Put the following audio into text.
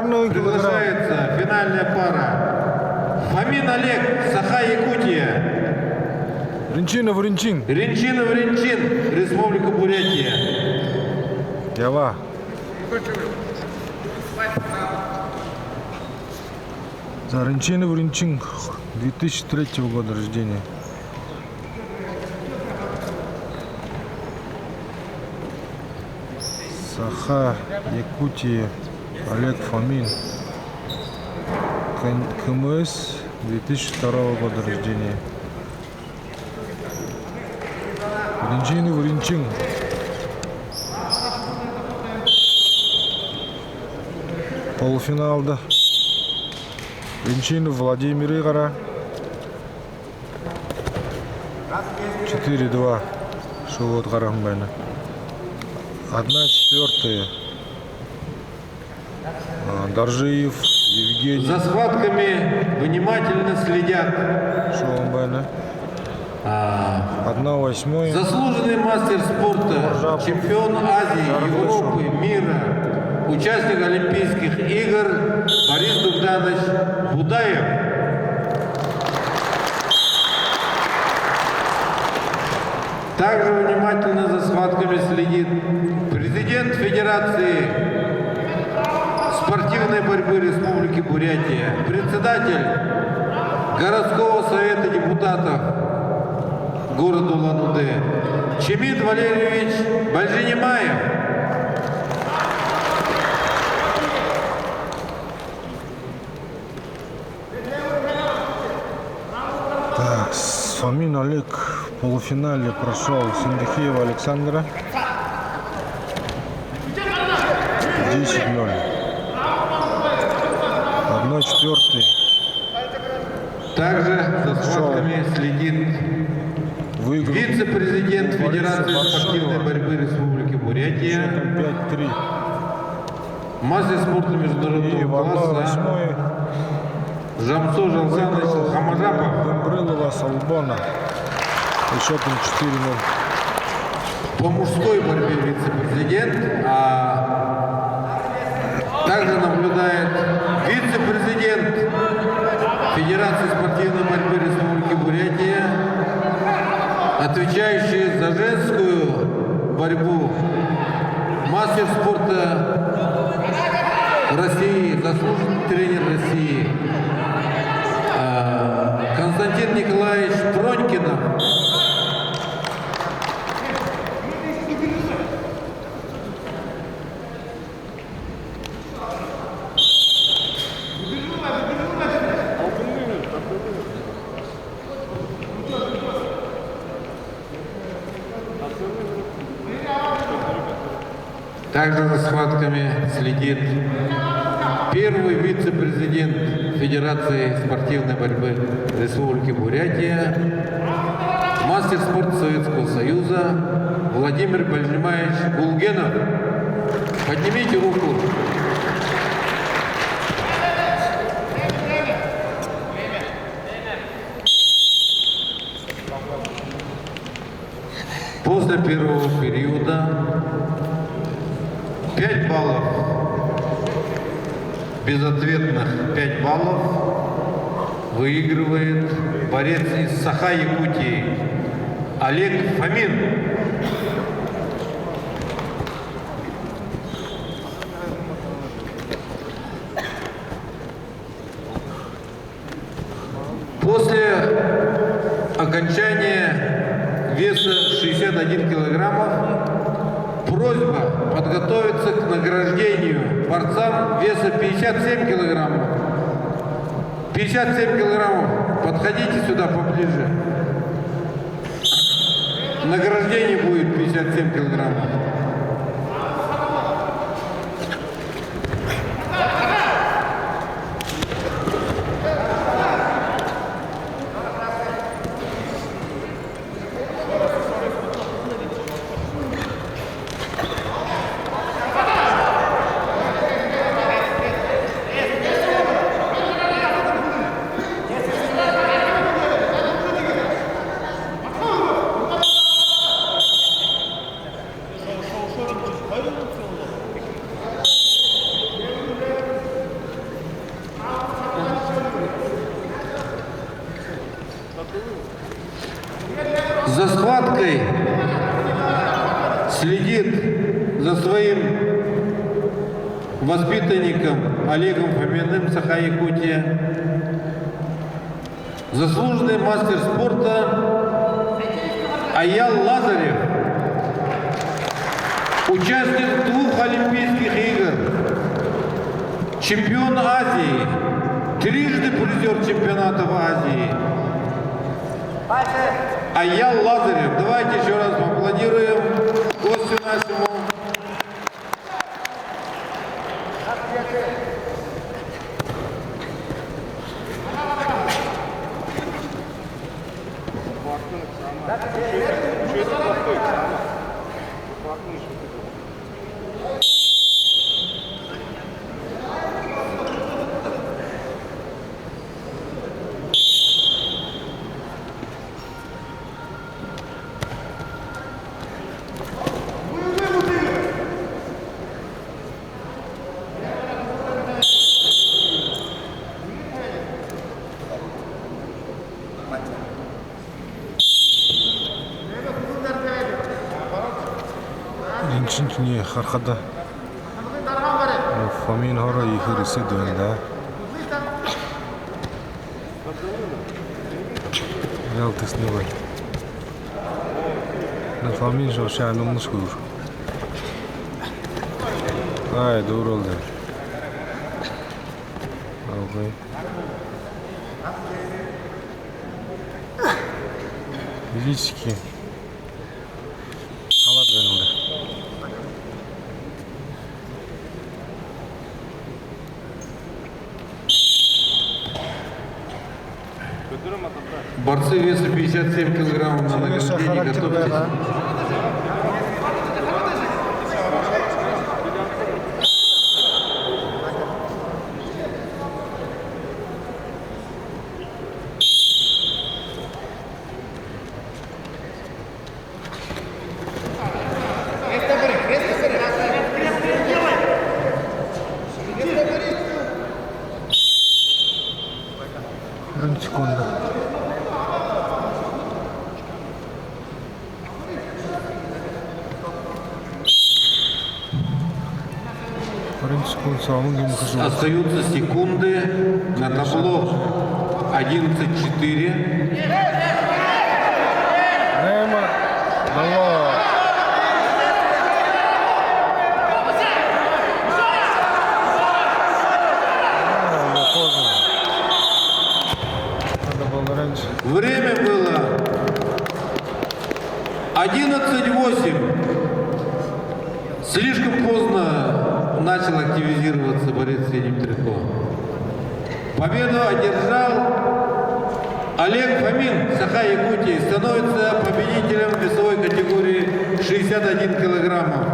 Полторы килограмма. Приглашается финальная пара. Фомин Олег, Саха-Якутия. Ринчинов Ринчин. Ринчинов Ринчин, Республика Бурятия. Ява. За Ринчинов Ринчин 2003 года рождения. Саха, Якутия, Олег Фомин. КМС 2002 года рождения. Ринчинов Ринчин. Полуфиналда. Ринчинов Владимир Игора. 4-2. Шувот Гарамбена. 1/4. Доржиев Евгений. За схватками внимательно следят Шоумбена. 1/8. заслуженный мастер спорта, чемпион Азии, Европы, мира, участник Олимпийских игр Борис Дугданович Будаев. Также внимательно за схватками следит президент Федерации спортивной борьбы Республики Бурятия, председатель городского совета депутатов города Улан-Удэ Чемид Валерьевич Бальжинимаев. Так, Фомин Олег в полуфинале прошел Синдихиева Александра 10-0. 1/4. Также за схватками следит Выиграл вице-президент Борис Федерации Варшава. спортивной борьбы Республики Бурятия, 5-3. мастер спорта И международного в класса 1/8 Жамсо Жалсанович Хамажапов. Дембрылова Салбона. И счетом 4-0. По мужской борьбе вице-президент, а также наблюдает вице-президент Федерации спортивной борьбы Республики Бурятия, отвечающий за женскую борьбу, мастер спорта России, заслуженный тренер России Константин Николаевич Пронькинов. Также за схватками следит первый вице-президент Федерации спортивной борьбы Республики Бурятия, мастер спорта Советского Союза Владимир Бальжимаевич Гулгенов. Поднимите руку. После первого периода 5 баллов, безответных 5 баллов выигрывает борец из Саха-Якутии Олег Фомин. После окончания веса 61 килограммов просьба подготовиться к награждению борцам веса 57 килограммов. 57 килограммов. Подходите сюда поближе. Награждение будет 57 килограммов. воспитанником Олегом Фоминым, Саха-Якутия. Заслуженный мастер спорта Аял Лазарев. Участник 2 Олимпийских игр. Чемпион Азии. 3-ды призер чемпионатов Азии. Аял Лазарев. Давайте еще раз поаплодируем гостю нашему. Инчинчини хархада. Фомин хора ихэр исэд байна да. Ял тэсний бай. На фомин шошаа нумнус хөр. Ай дуурал да. Окей. Физически. Халат байна да. Борцы веса 57 килограммов на награждение. Готовьтесь. Секунду. Остаются секунды на табло 11-4. Нема. Давай. Поздно. Надо было раньше. Время было 11-8. Слишком поздно начал активизироваться борец Вадим Трехов. Победу одержал Олег Фомин, Саха-Якутия, становится победителем весовой категории 61 килограммов.